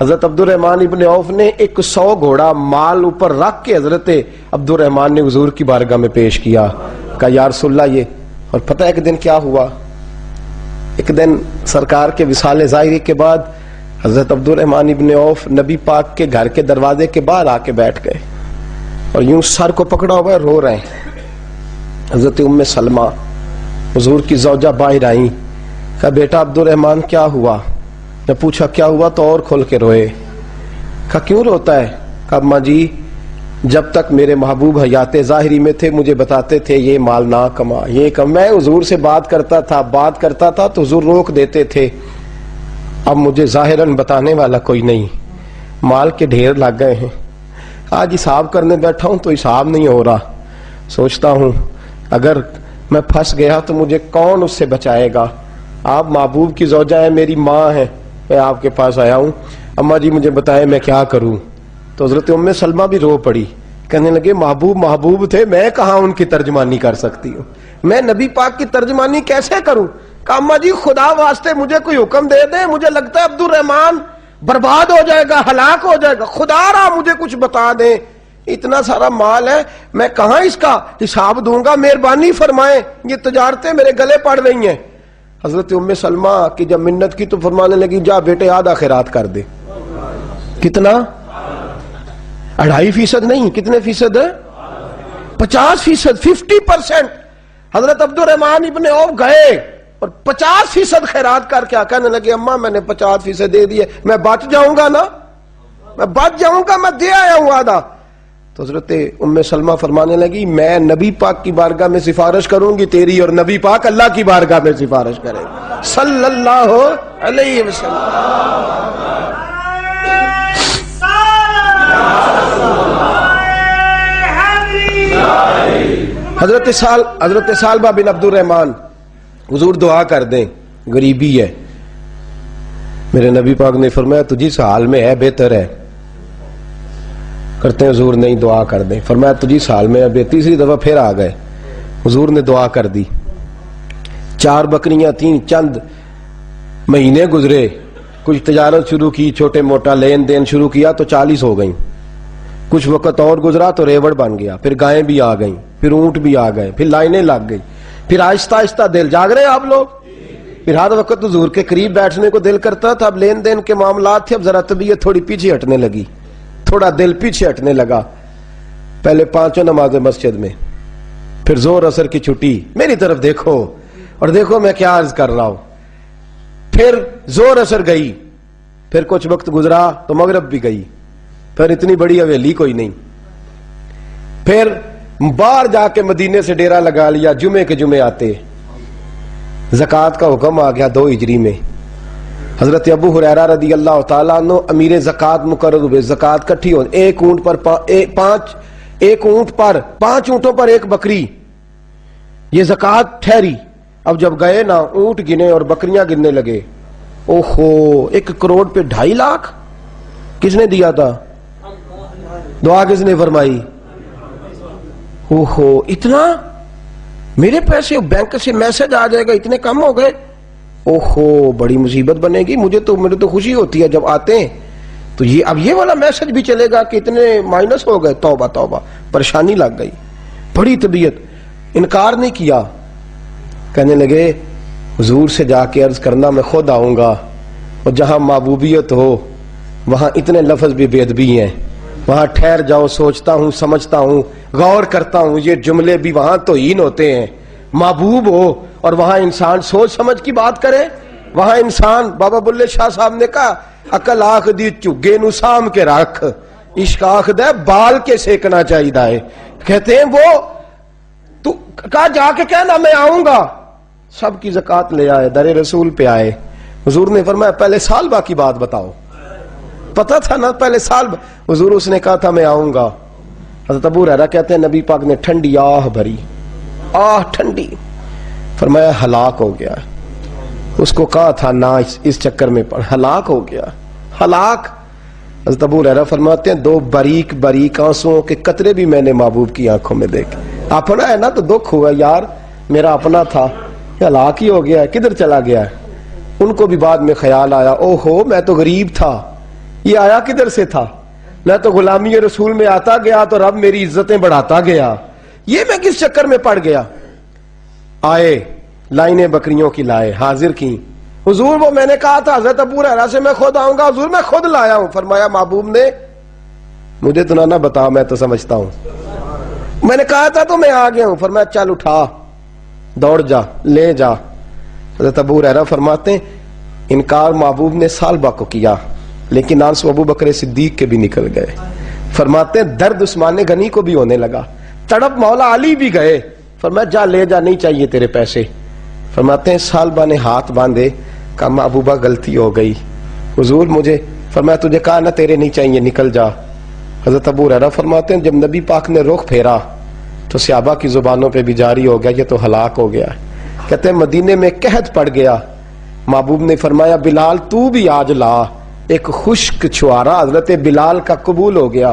حضرت عبدالرحمن ابن عوف نے 100 گھوڑا مال اوپر رکھ کے حضرت عبدالرحمن نے حضور کی بارگاہ میں پیش کیا، کہا یا رسول اللہ یہ. اور پتہ ہے ایک دن کیا ہوا؟ ایک دن سرکار کے وصال ظاہری کے بعد حضرت عبدالرحمن ابن عوف نبی پاک کے گھر کے دروازے کے باہر آ کے بیٹھ گئے اور یوں سر کو پکڑا ہوا ہے، رو رہے ہیں. حضرت ام سلمہ حضور کی زوجہ باہر آئیں، کہا بیٹا عبدالرحمن کیا ہوا؟ میں پوچھا کیا ہوا تو اور کھول کے روئے. کہا کیوں روتا ہے؟ کہا اماں جی جب تک میرے محبوب حیات ظاہری میں تھے مجھے بتاتے تھے یہ مال نہ کما، یہ کم. میں حضور سے بات کرتا تھا تو حضور روک دیتے تھے. اب مجھے ظاہراً بتانے والا کوئی نہیں، مال کے ڈھیر لگ گئے ہیں. آج حساب کرنے بیٹھا ہوں تو حساب نہیں ہو رہا. سوچتا ہوں اگر میں پھنس گیا تو مجھے کون اس سے بچائے گا؟ آپ محبوب کی زوجہ ہیں، میری ماں ہے، میں آپ کے پاس آیا ہوں، اماں جی مجھے بتائیں میں کیا کروں. تو حضرت ام سلمہ بھی رو پڑی، کہنے لگے محبوب تھے، میں کہاں ان کی ترجمانی کر سکتی ہوں، میں نبی پاک کی ترجمانی کیسے کروں؟ کہا اماں جی خدا واسطے مجھے کوئی حکم دے دیں، مجھے لگتا ہے عبدالرحمن برباد ہو جائے گا، ہلاک ہو جائے گا، خدا را مجھے کچھ بتا دیں، اتنا سارا مال ہے میں کہاں اس کا حساب دوں گا، مہربانی فرمائیں، یہ تجارتیں میرے گلے پڑ رہی ہیں. حضرت ام سلمہ کی جب منت کی تو فرمانے لگی جا بیٹے آدھا خیرات کر دے. کتنا؟ 2.5% نہیں، کتنے فیصد ہے؟ 50%، 50%. حضرت عبدالرحمن ابن عوف گئے اور 50% خیرات کر کے کہنے لگے اماں میں نے 50% دے دیے، میں بچ جاؤں گا نا، میں بچ جاؤں گا، میں دے آیا ہوں آدھا. تو حضرت ام سلمہ فرمانے لگی میں نبی پاک کی بارگاہ میں سفارش کروں گی تیری، اور نبی پاک اللہ کی بارگاہ میں سفارش کرے گا صلی اللہ علیہ وسلم. حضرت سالبہ بن عبدالرحمن حضور دعا کر دیں، غریبی ہے. میرے نبی پاک نے فرمایا تو جس حال میں ہے بہتر ہے. کرتے ہیں حضور نہیں دعا کر دیں، فرمایا تو جس حال میں ہے. تیسری دفعہ پھر آ گئے، حضور نے دعا کر دی. 4 بکریاں تھیں، چند مہینے گزرے، کچھ تجارت شروع کی، چھوٹے موٹا لین دین شروع کیا تو 40 ہو گئیں. کچھ وقت اور گزرا تو ریوڑ بن گیا، پھر گائیں بھی آ گئیں، پھر اونٹ بھی آ گئے، پھر لائنیں لگ گئی، پھر آہستہ آہستہ دل جاگ رہے آپ لوگ. پھر ہر وقت حضور کے قریب بیٹھنے کو دل کرتا تھا. اب لین دین کے معاملات تھے، اب ذرا طبیعت تھوڑی پیچھے ہٹنے لگی، تھوڑا دل پیچھے ہٹنے لگا. پہلے 5 نمازیں مسجد میں، پھر زور اثر کی چھٹی، میری طرف دیکھو اور دیکھو میں کیا عرض کر رہا ہوں. پھر زور اثر گئی، پھر کچھ وقت گزرا تو مغرب بھی گئی، پھر اتنی بڑی حویلی کوئی نہیں. پھر باہر جا کے مدینے سے ڈیرا لگا لیا، جمعے کے جمعے آتے. زکوٰۃ کا حکم آ گیا 2 ہجری میں. حضرت ابو ہریرہ رضی اللہ تعالیٰ عنہ امیر زکوٰۃ مقرر ہوئے. زکوٰۃ کٹھی ہو، ایک اونٹ پر 5 اونٹوں پر 1 بکری، یہ زکوٰۃ ٹھہری. اب جب گئے نا اونٹ گنے اور بکریاں گننے لگے، اوہو 1 کروڑ پہ 2.5 لاکھ کس نے دیا تھا؟ دعا کس نے فرمائی؟ اوہو اتنا، میرے پیسے بینک سے میسج آ جائے گا اتنے کم ہو گئے، اوہو بڑی مصیبت بنے گی. مجھے تو خوشی ہوتی ہے جب آتے ہیں تو اب یہ والا میسج بھی چلے گا کہ اتنے مائنس ہو گئے. توبہ توبہ، پریشانی لگ گئی، بڑی طبیعت. انکار نہیں کیا، کہنے لگے حضور سے جا کے عرض کرنا میں خود آؤں گا، اور جہاں محبوبیت ہو وہاں اتنے لفظ بھی بے ادبی ہیں، وہاں ٹھہر جاؤ، سوچتا ہوں، سمجھتا ہوں، غور کرتا ہوں، یہ جملے بھی وہاں توہین ہوتے ہیں. محبوب ہو اور وہاں انسان سوچ سمجھ کی بات کرے، وہاں انسان، بابا بلے شاہ صاحب نے کہا عقل آخ دی چگے نو سام کے رکھ، عشق آخ دے بال کے سیکنا چاہیے. کہتے ہیں وہ تو کہا جا کے کہنا میں آؤں گا. سب کی زکوٰۃ لے آئے، در رسول پہ آئے. حضور نے فرمایا پہلے سالبہ کی بات بتاؤ. پتا تھا نا پہلے سال حضور اس نے کہا تھا میں آؤں گا. حضرت ابو ہریرہ کہتے ہیں نبی پاک نے ٹھنڈی آہ بھری، آہ ٹھنڈی، فرمایا ہلاک ہو گیا. اس کو کہا تھا نہ اس چکر میں پڑ، ہلاک ہو گیا، ہلاک. حضرت ابو ہریرہ فرماتے ہیں 2 باریک باریک آنسوؤں کے قطرے بھی میں نے محبوب کی آنکھوں میں دیکھے. اپنا ہے نا تو دکھ ہوا، یار میرا اپنا تھا، ہلاک ہی ہو گیا ہے، کدھر چلا گیا ہے. ان کو بھی بعد میں خیال آیا، او ہو میں تو غریب تھا، یہ آیا کدھر سے تھا؟ میں تو غلامی رسول میں آتا گیا تو رب میری عزتیں بڑھاتا گیا، یہ میں کس چکر میں پڑ گیا؟ آئے لائنیں بکریوں کی لائے، حاضر کی، حضور وہ میں نے کہا تھا حضرت ابو ہریرہ سے میں خود آؤں گا، حضور میں خود لایا ہوں۔ فرمایا محبوب نے مجھے تو نہ بتا، میں تو سمجھتا ہوں، میں نے کہا تھا تو میں آ گیا ہوں۔ فرمایا چل اٹھا، دوڑ جا، لے جا۔ حضرت ابو ہریرہ فرماتے ہیں انکار محبوب نے سالبہ کو کیا، لیکن آنسو ابو بکر صدیق کے بھی نکل گئے۔ فرماتے ہیں درد عثمان غنی کو بھی ہونے لگا، تڑپ مولا علی بھی گئے۔ فرمایا جا لے جا، نہیں چاہیے تیرے پیسے۔ فرماتے ہیں سالبہ نے ہاتھ باندھے، کہا محبوبہ غلطی ہو گئی حضور مجھے۔ فرمایا تجھے کہا نہ تیرے نہیں چاہیے، نکل جا۔ حضرت ابو ہریرہ فرماتے ہیں جب نبی پاک نے رخ پھیرا تو صحابہ کی زبانوں پہ بھی جاری ہو گیا یہ تو ہلاک ہو گیا۔ کہتے ہیں مدینے میں قحط پڑ گیا، محبوب نے فرمایا بلال تو بھی آج لا۔ ایک خشک چھوارا حضرت بلال کا قبول ہو گیا،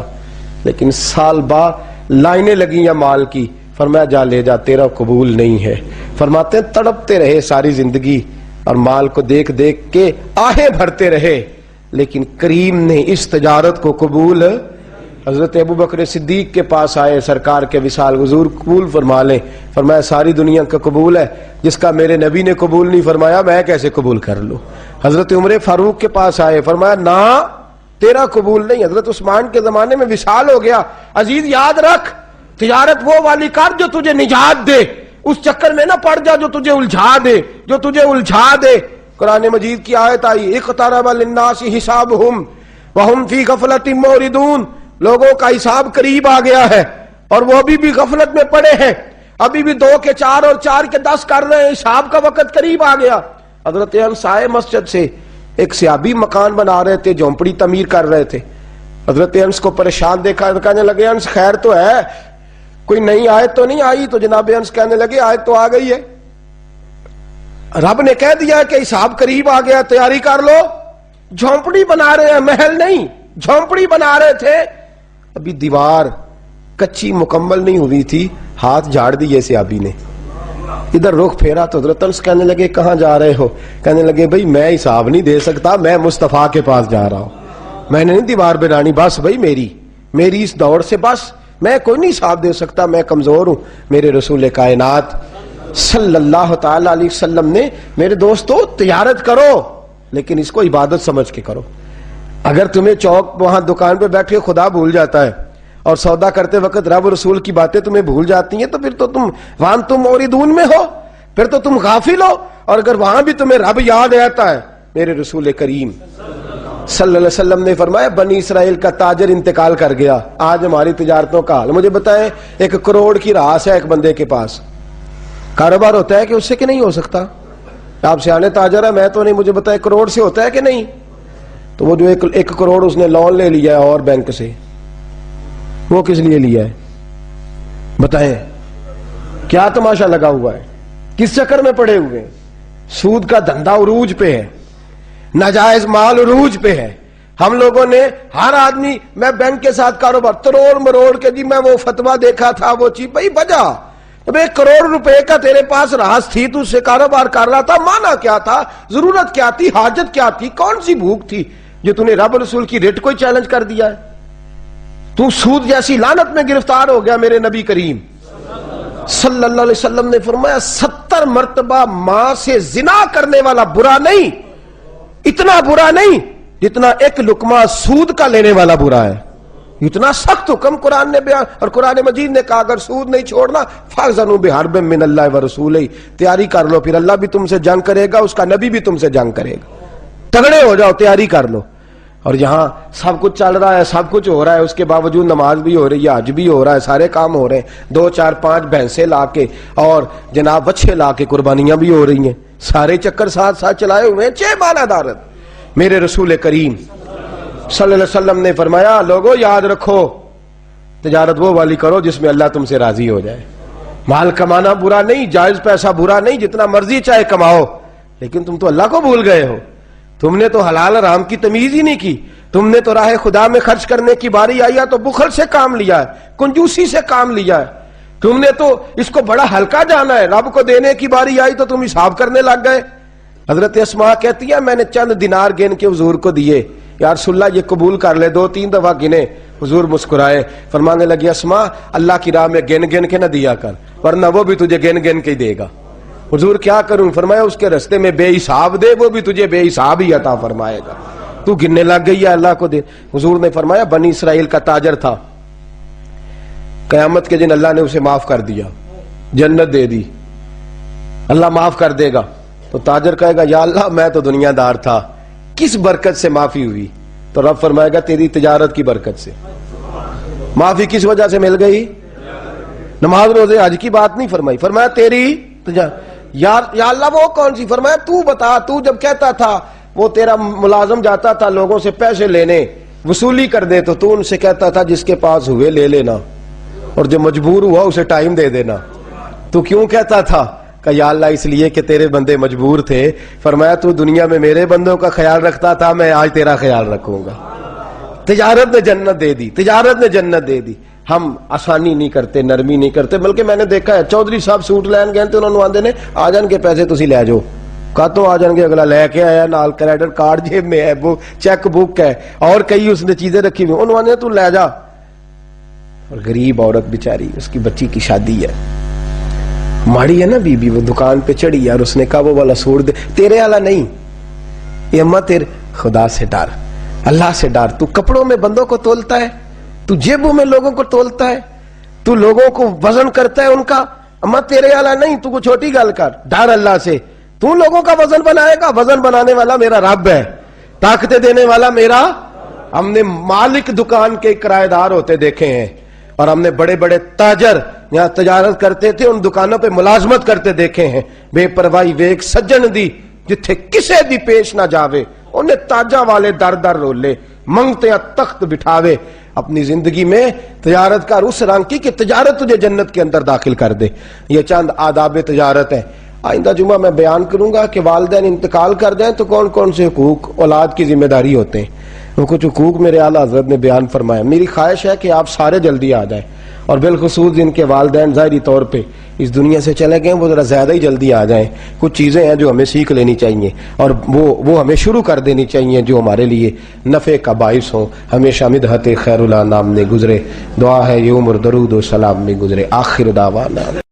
لیکن سال بعد لائنیں لگی یا مال کی۔ فرمایا جا لے جا، تیرا قبول نہیں ہے۔ فرماتے ہیں تڑپتے رہے ساری زندگی اور مال کو دیکھ دیکھ کے آہیں بھرتے رہے، لیکن کریم نے اس تجارت کو قبول۔ حضرت ابو بکر صدیق کے پاس آئے، سرکار کے وصال حضور قبول فرما لیں۔ فرمایا ساری دنیا کا قبول ہے، جس کا میرے نبی نے قبول نہیں فرمایا میں کیسے قبول کر لوں۔ حضرت عمر فاروق کے پاس آئے، فرمایا نہ تیرا قبول نہیں۔ حضرت عثمان کے زمانے میں وصال ہو گیا۔ عزیز یاد رکھ، تجارت وہ والی کر جو تجھے نجات دے، اس چکر میں نہ پڑ جا جو تجھے الجھا دے۔ قرآن مجید کی آیت آئی اقترب للناس حسابہم وہم فی غفلۃ معرضون، لوگوں کا حساب قریب آ گیا ہے اور وہ ابھی بھی غفلت میں پڑے ہیں، ابھی بھی 2 کے 4 اور 4 کے 10 کر رہے ہیں، حساب کا وقت قریب آ گیا۔ حضرت انس آئے مسجد سے، ایک صحابی مکان بنا رہے تھے، جھونپڑی تعمیر کر رہے تھے۔ حضرت انس کو پریشان دیکھا، کہنے لگے انس خیر تو ہے، کوئی نئی آیت تو نہیں آئی؟ تو جناب انس کہنے لگے آیت تو آ گئی ہے، رب نے کہہ دیا کہ حساب قریب آ گیا، تیاری کر لو۔ جھونپڑی بنا رہے ہیں، محل نہیں، جھونپڑی بنا رہے تھے، ابھی دیوار کچی مکمل نہیں ہوئی تھی، ہاتھ جھاڑ دیے صحابی نے، ادھر رخ پھیرا تو حضرت انس کہنے لگے کہاں جا رہے ہو؟ کہنے لگے بھائی میں حساب نہیں دے سکتا، میں مصطفیٰ کے پاس جا رہا ہوں، میں نے نہیں دیوار بنانی، بس بھائی میری اس دوڑ سے بس میں کوئی نہیں حساب دے سکتا، میں کمزور ہوں۔ میرے رسول کائنات صلی اللہ تعالی علیہ وسلم نے میرے دوستو تجارت کرو لیکن اس کو عبادت سمجھ کے کرو۔ اگر تمہیں چوک وہاں دکان پہ بیٹھ کے خدا بھول جاتا ہے اور سودا کرتے وقت رب رسول کی باتیں تمہیں بھول جاتی ہیں تو پھر تو تم وہاں تم اوریدون میں ہو، پھر تو تم غافل ہو۔ اور اگر وہاں بھی تمہیں رب یاد آتا ہے، میرے رسول کریم صلی اللہ علیہ وسلم نے فرمایا بنی اسرائیل کا تاجر انتقال کر گیا، آج ہماری تجارتوں کا حال۔ مجھے بتائیں 1 کروڑ کی راس ہے ایک بندے کے پاس، کاروبار ہوتا ہے کہ اس سے کہ نہیں ہو سکتا؟ آپ سیانے تاجر ہے، میں تو نہیں، مجھے بتائیں کروڑ سے ہوتا ہے کہ نہیں؟ تو وہ جو 1 کروڑ اس نے لون لے لیا ہے اور بینک سے، وہ کس لیے لیا ہے بتائیں؟ کیا تماشا لگا ہوا ہے؟ کس چکر میں پڑے ہوئے ہیں؟ سود کا دھندا عروج پہ ہے، ناجائز مال عروج پہ ہے۔ ہم لوگوں نے ہر آدمی، میں بینک کے ساتھ کاروبار تروڑ مروڑ کے جی میں وہ فتویٰ دیکھا تھا وہ چیز، بھائی بجا اب 1 کروڑ روپے کا تیرے پاس راس تھی، تو اس سے کاروبار کر رہا تھا، مانا کیا تھا، ضرورت کیا تھی، حاجت کیا تھی، کون سی بھوک تھی جو تو نے رب رسول کی ریٹ کو ہی چیلنج کر دیا ہے؟ تو سود جیسی لعنت میں گرفتار ہو گیا۔ میرے نبی کریم صلی اللہ علیہ وسلم نے فرمایا 70 مرتبہ ماں سے زنا کرنے والا برا نہیں، اتنا برا نہیں جتنا 1 لقمہ سود کا لینے والا برا ہے۔ اتنا سخت حکم قرآن نے بیان، اور قرآن مجید نے کہا اگر سود نہیں چھوڑنا فَأْذَنُوا بِحَرْبٍ مِّنَ اللَّهِ وَرَسُولِهِ، تیاری کر لو، پھر اللہ بھی تم سے جنگ کرے گا، اس کا نبی بھی تم سے جنگ کرے گا، تگڑے ہو جاؤ، تیاری کر لو۔ اور یہاں سب کچھ چل رہا ہے، سب کچھ ہو رہا ہے، اس کے باوجود نماز بھی ہو رہی ہے، حج بھی ہو رہا ہے، سارے کام ہو رہے ہیں، 2 4 5 بھینسیں لا کے اور جناب بچے لا کے قربانیاں بھی ہو رہی ہیں، سارے چکر ساتھ ساتھ چلائے ہوئے ہیں، 6 معنی دارت۔ میرے رسول کریم صلی اللہ علیہ وسلم نے فرمایا لوگوں یاد رکھو، تجارت وہ والی کرو جس میں اللہ تم سے راضی ہو جائے۔ مال کمانا برا نہیں، جائز پیسہ برا نہیں، جتنا مرضی چاہے کماؤ، لیکن تم تو اللہ کو بھول گئے ہو، تم نے تو حلال حرام کی تمیز ہی نہیں کی، تم نے تو راہ خدا میں خرچ کرنے کی باری آئی ہے تو بخل سے کام لیا ہے، کنجوسی سے کام لیا ہے، تم نے تو اس کو بڑا ہلکا جانا ہے، رب کو دینے کی باری آئی تو تم حساب کرنے لگ گئے۔ حضرت اسماء کہتی ہے میں نے چند دینار گن کے حضور کو دیے، یا رسول اللہ یہ قبول کر لے, 2-3 دفعہ گنے. حضور مسکرائے, فرمانے لگی اسما اللہ کی راہ میں گن گن کے نہ دیا کر, ورنہ وہ بھی تجھے گن گن کے ہی دے گا. حضور کیا کروں؟ فرمایا اس کے رستے میں بے حساب دے, وہ بھی تجھے بے حساب ہی عطا فرمائے گا. تو گننے لگ گئی ہے اللہ کو دے. حضور نے فرمایا بنی اسرائیل کا تاجر تھا, قیامت کے دن اللہ نے اسے معاف کر دیا, جنت دے دی, اللہ معاف کر دے گا. تو تاجر کہے گا یا اللہ میں تو دنیا دار تھا, کس برکت سے معافی ہوئی؟ تو رب فرمائے گا تیری تجارت کی برکت سے. معافی کس وجہ سے مل گئی؟ نماز روزے حج کی بات نہیں فرمائی, فرمایا تیری یا اللہ وہ کون سی؟ فرمایا تو بتا, تو جب کہتا تھا وہ تیرا ملازم جاتا تھا لوگوں سے پیسے لینے, وصولی کر دے, تو ان سے کہتا تھا جس کے پاس ہوئے لے لینا, اور جو مجبور ہوا اسے ٹائم دے دینا. تو کیوں کہتا تھا؟ کہ یا اللہ اس لیے کہ تیرے بندے مجبور تھے. فرمایا تو دنیا میں میرے بندوں کا خیال رکھتا تھا, میں آج تیرا خیال رکھوں گا. تجارت نے جنت دے دی, تجارت نے جنت دے دی. ہم آسانی نہیں کرتے, نرمی نہیں کرتے, بلکہ میں نے دیکھا ہے چودھری صاحب سوٹ لین گئے تو انہوں نے آندے نے آ جان کے پیسے تسی لے جاؤ, کہتوں آ جان کے, اگلا لے کے آیا, نال کریڈٹ کارڈ جیب میں ہے, وہ چیک بک ہے, اور کئی اس نے چیزیں رکھی ہوئی, انہوں نے تو لے جا. اور غریب عورت بیچاری, اس کی بچی کی شادی ہے, ماڑی ہے نا بی بی, وہ دکان پہ چڑھی اور اس نے کہا وہ والا سوٹ دے, تیرے والا نہیں, یہ اماں تیرے, خدا سے ڈر, اللہ سے ڈر. تو کپڑوں میں بندوں کو تولتا ہے, تو جیبوں میں لوگوں کو تولتا ہے, تو لوگوں کو وزن کرتا ہے ان کا. اماں تیرے والا نہیں, تو کوئی چھوٹی گل کر, ڈر اللہ سے. تو لوگوں کا وزن بنائے گا, وزن بنانے والا میرا رب ہے, طاقتیں دینے والا میرا. ہم نے مالک دکان کے کرایہ دار ہوتے دیکھے ہیں, اور ہم نے بڑے بڑے تاجر یہاں تجارت کرتے تھے, ان دکانوں پہ ملازمت کرتے دیکھے ہیں. بے پرواہی ویک سجن دی, جتھے کسے دی پیش نہ جاوے, انہیں تاجاں والے در در رولے, منگتے ہیں تخت بٹھاوے. اپنی زندگی میں تجارت کر اس رنگ کی کہ تجارت تجھے جنت کے اندر داخل کر دے. یہ چند آداب تجارت ہے. آئندہ جمعہ میں بیان کروں گا کہ والدین انتقال کر دیں تو کون کون سے حقوق اولاد کی ذمہ داری ہوتے ہیں. وہ کچھ حقوق میرے اعلیٰ حضرت نے بیان فرمایا. میری خواہش ہے کہ آپ سارے جلدی آ جائیں, اور بالخصوص جن کے والدین ظاہری طور پہ اس دنیا سے چلے گئے وہ ذرا زیادہ ہی جلدی آ جائیں. کچھ چیزیں ہیں جو ہمیں سیکھ لینی چاہیے, اور وہ ہمیں شروع کر دینی چاہیے جو ہمارے لیے نفع کا باعث ہوں. ہمیشہ مدحت خیر الانام میں گزرے, دعا ہے یہ عمر درود و سلام میں گزرے. آخر دعوانا